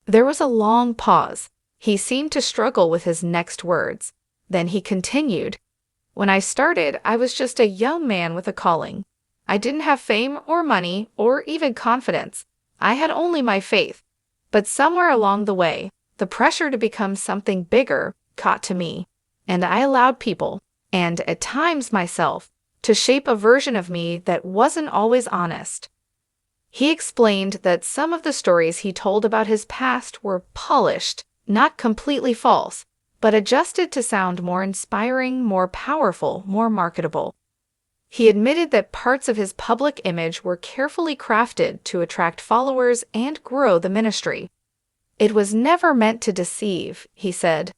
There was a long pause. He seemed to struggle with his next words. Then he continued, "When I started, I was just a young man with a calling. I didn't have fame or money or even confidence. I had only my faith. But somewhere along the way, the pressure to become something bigger caught to me, and I allowed people, and at times myself, to shape a version of me that wasn't always honest." He explained that some of the stories he told about his past were polished, not completely false, but adjusted to sound more inspiring, more powerful, more marketable. He admitted that parts of his public image were carefully crafted to attract followers and grow the ministry. "It was never meant to deceive," he said,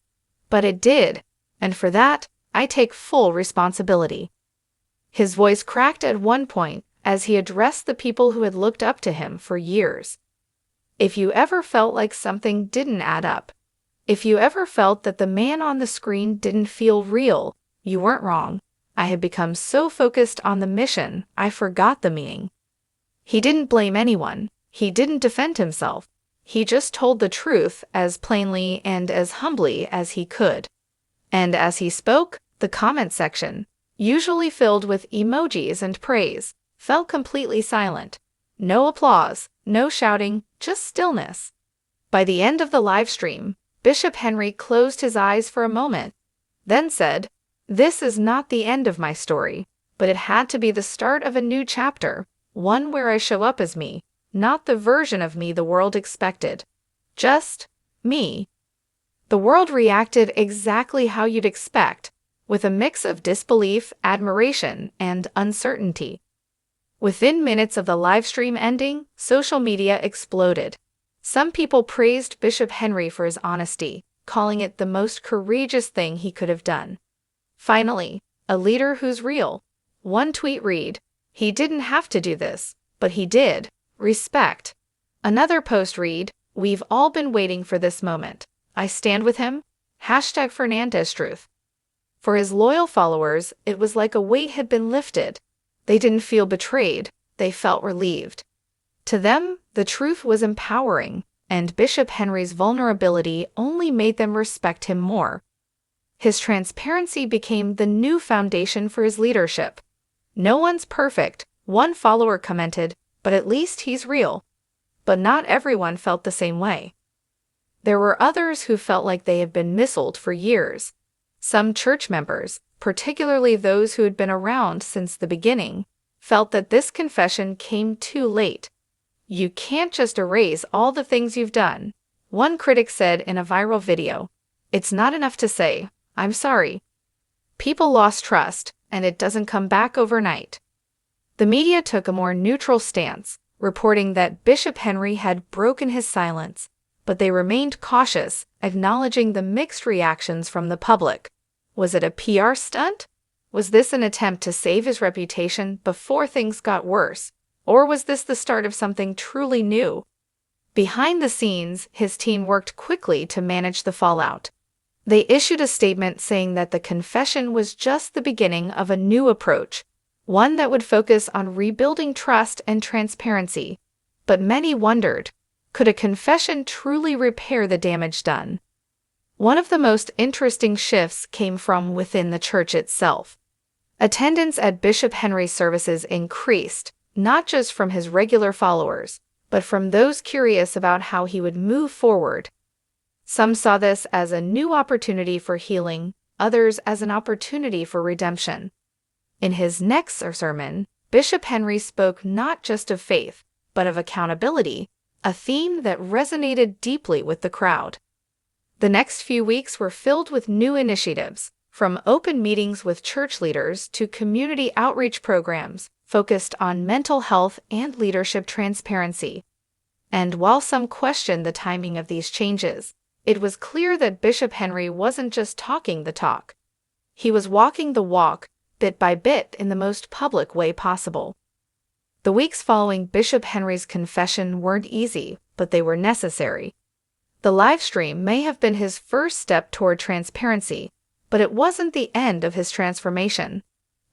"but it did, and for that, I take full responsibility." His voice cracked at one point as he addressed the people who had looked up to him for years. "If you ever felt like something didn't add up, if you ever felt that the man on the screen didn't feel real, you weren't wrong. I had become so focused on the mission, I forgot the meaning." He didn't blame anyone. He didn't defend himself. He just told the truth as plainly and as humbly as he could. And as he spoke, the comment section, usually filled with emojis and praise, fell completely silent. No applause, no shouting, just stillness. By the end of the live stream, Bishop Henry closed his eyes for a moment, then said, "This is not the end of my story, but it had to be the start of a new chapter, one where I show up as me, not the version of me the world expected. Just me." The world reacted exactly how you'd expect, with a mix of disbelief, admiration, and uncertainty. Within minutes of the livestream ending, social media exploded. Some people praised Bishop Henry for his honesty, calling it the most courageous thing he could have done. "Finally, a leader who's real." One tweet read, "He didn't have to do this, but he did. Respect." Another post read, "We've all been waiting for this moment. I stand with him. #Fernandez truth." For his loyal followers, it was like a weight had been lifted. They didn't feel betrayed. They felt relieved. To them, the truth was empowering, and Bishop Henry's vulnerability only made them respect him more. His transparency became the new foundation for his leadership. "No one's perfect," one follower commented, "but at least he's real." But not everyone felt the same way. There were others who felt like they had been misled for years. Some church members, particularly those who had been around since the beginning, felt that this confession came too late. "You can't just erase all the things you've done," one critic said in a viral video. "It's not enough to say, 'I'm sorry.' People lost trust, and it doesn't come back overnight." The media took a more neutral stance, reporting that Bishop Henry had broken his silence, but they remained cautious, acknowledging the mixed reactions from the public. Was it a PR stunt? Was this an attempt to save his reputation before things got worse? Or was this the start of something truly new? Behind the scenes, his team worked quickly to manage the fallout. They issued a statement saying that the confession was just the beginning of a new approach, one that would focus on rebuilding trust and transparency. But many wondered, could a confession truly repair the damage done? One of the most interesting shifts came from within the church itself. Attendance at Bishop Henry's services increased, not just from his regular followers, but from those curious about how he would move forward. Some saw this as a new opportunity for healing, others as an opportunity for redemption. In his next sermon, Bishop Henry spoke not just of faith, but of accountability, a theme that resonated deeply with the crowd. The next few weeks were filled with new initiatives, from open meetings with church leaders to community outreach programs focused on mental health and leadership transparency. And while some questioned the timing of these changes, it was clear that Bishop Henry wasn't just talking the talk. He was walking the walk, bit by bit, in the most public way possible. The weeks following Bishop Henry's confession weren't easy, but they were necessary. The live stream may have been his first step toward transparency, but it wasn't the end of his transformation.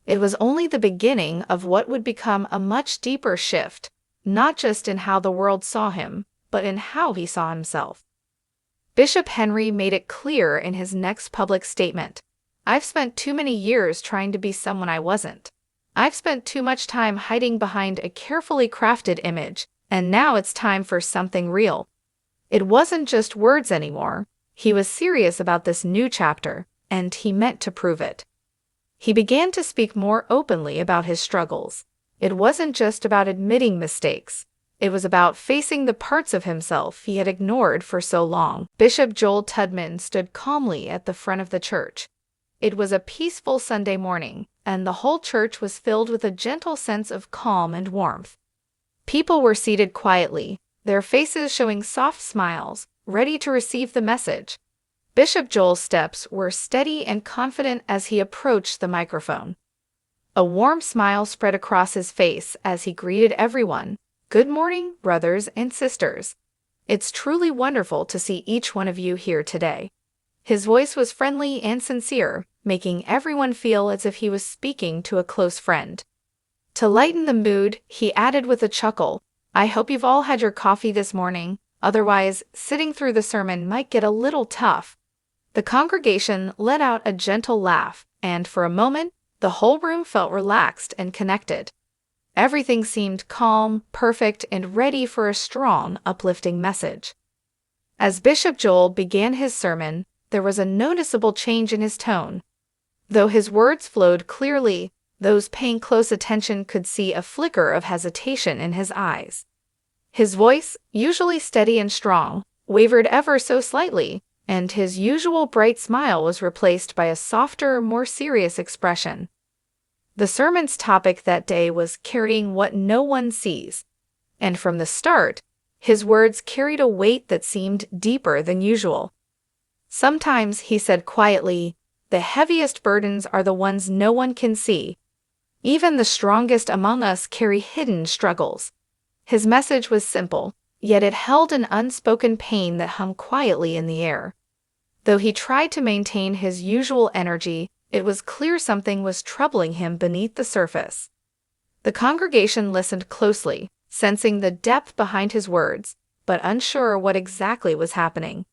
It was only the beginning of what would become a much deeper shift, not just in how the world saw him, but in how he saw himself. Bishop Henry made it clear in his next public statement, "I've spent too many years trying to be someone I wasn't. I've spent too much time hiding behind a carefully crafted image, and now it's time for something real." It wasn't just words anymore. He was serious about this new chapter, and he meant to prove it. He began to speak more openly about his struggles. It wasn't just about admitting mistakes. It was about facing the parts of himself he had ignored for so long. Bishop Joel Tudman stood calmly at the front of the church. It was a peaceful Sunday morning, and the whole church was filled with a gentle sense of calm and warmth. People were seated quietly, their faces showing soft smiles, ready to receive the message. Bishop Joel's steps were steady and confident as he approached the microphone. A warm smile spread across his face as he greeted everyone. "Good morning, brothers and sisters. It's truly wonderful to see each one of you here today." His voice was friendly and sincere, making everyone feel as if he was speaking to a close friend. To lighten the mood, he added with a chuckle, "I hope you've all had your coffee this morning, otherwise sitting through the sermon might get a little tough." The congregation let out a gentle laugh, and for a moment, the whole room felt relaxed and connected. Everything seemed calm, perfect, and ready for a strong, uplifting message. As Bishop Joel began his sermon, there was a noticeable change in his tone. Though his words flowed clearly, those paying close attention could see a flicker of hesitation in his eyes. His voice, usually steady and strong, wavered ever so slightly, and his usual bright smile was replaced by a softer, more serious expression. The sermon's topic that day was carrying what no one sees, and from the start, his words carried a weight that seemed deeper than usual. Sometimes he said quietly, "The heaviest burdens are the ones no one can see. Even the strongest among us carry hidden struggles." His message was simple, yet it held an unspoken pain that hung quietly in the air. Though he tried to maintain his usual energy, it was clear something was troubling him beneath the surface. The congregation listened closely, sensing the depth behind his words, but unsure what exactly was happening.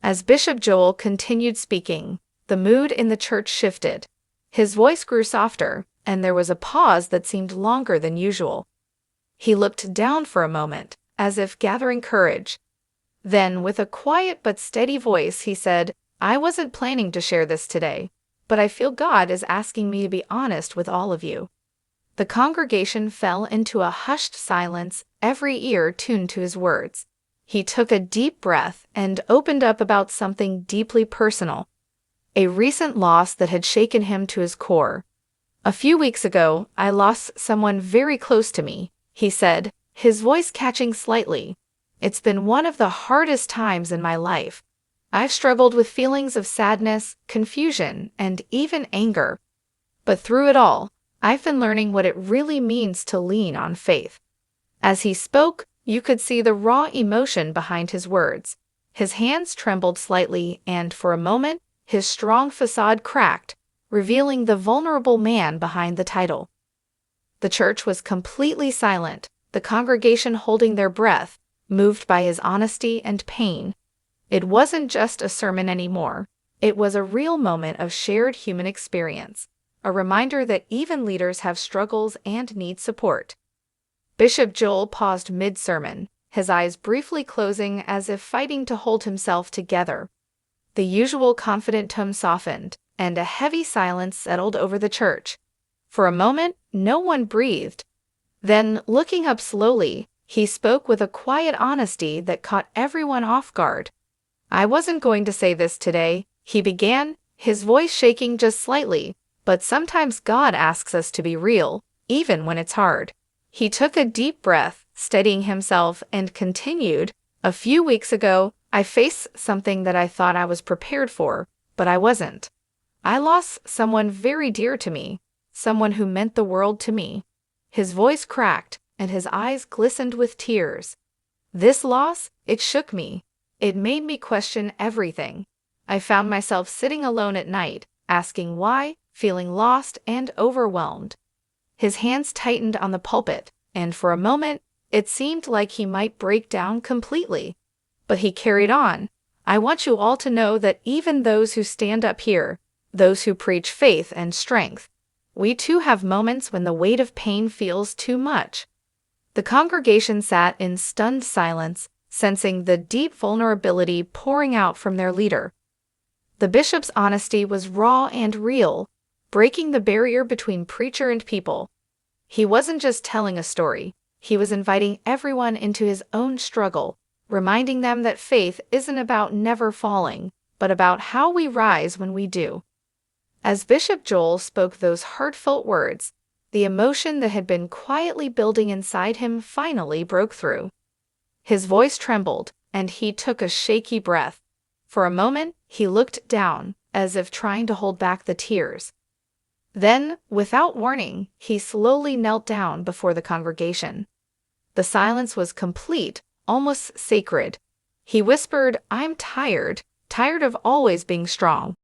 As Bishop Joel continued speaking, the mood in the church shifted. His voice grew softer, and there was a pause that seemed longer than usual. He looked down for a moment, as if gathering courage. Then, with a quiet but steady voice, he said, "I wasn't planning to share this today, but I feel God is asking me to be honest with all of you." The congregation fell into a hushed silence, every ear tuned to his words. He took a deep breath and opened up about something deeply personal, a recent loss that had shaken him to his core. "A few weeks ago, I lost someone very close to me," he said, his voice catching slightly. "It's been one of the hardest times in my life. I've struggled with feelings of sadness, confusion, and even anger. But through it all, I've been learning what it really means to lean on faith." As he spoke, you could see the raw emotion behind his words. His hands trembled slightly, and for a moment, his strong facade cracked, revealing the vulnerable man behind the title. The church was completely silent, the congregation holding their breath, moved by his honesty and pain. It wasn't just a sermon anymore. It was a real moment of shared human experience, a reminder that even leaders have struggles and need support. Bishop Joel paused mid-sermon, his eyes briefly closing as if fighting to hold himself together. The usual confident tone softened, and a heavy silence settled over the church. For a moment, no one breathed. Then, looking up slowly, he spoke with a quiet honesty that caught everyone off guard. "I wasn't going to say this today," he began, his voice shaking just slightly, "but sometimes God asks us to be real, even when it's hard." He took a deep breath, steadying himself, and continued, "A few weeks ago, I faced something that I thought I was prepared for, but I wasn't. I lost someone very dear to me, someone who meant the world to me." His voice cracked, and his eyes glistened with tears. "This loss, it shook me. It made me question everything. I found myself sitting alone at night, asking why, feeling lost and overwhelmed." His hands tightened on the pulpit, and for a moment, It seemed like he might break down completely. But he carried on. I want you all to know that even those who stand up here, those who preach faith and strength, we too have moments when the weight of pain feels too much. The congregation sat in stunned silence, sensing the deep vulnerability pouring out from their leader. The bishop's honesty was raw and real, breaking the barrier between preacher and people. He wasn't just telling a story, he was inviting everyone into his own struggle, reminding them that faith isn't about never falling, but about how we rise when we do. As Bishop Joel spoke those heartfelt words, the emotion that had been quietly building inside him finally broke through. His voice trembled, and he took a shaky breath. For a moment, he looked down, as if trying to hold back the tears. Then, without warning, he slowly knelt down before the congregation. The silence was complete, almost sacred. He whispered, "I'm tired, tired of always being strong.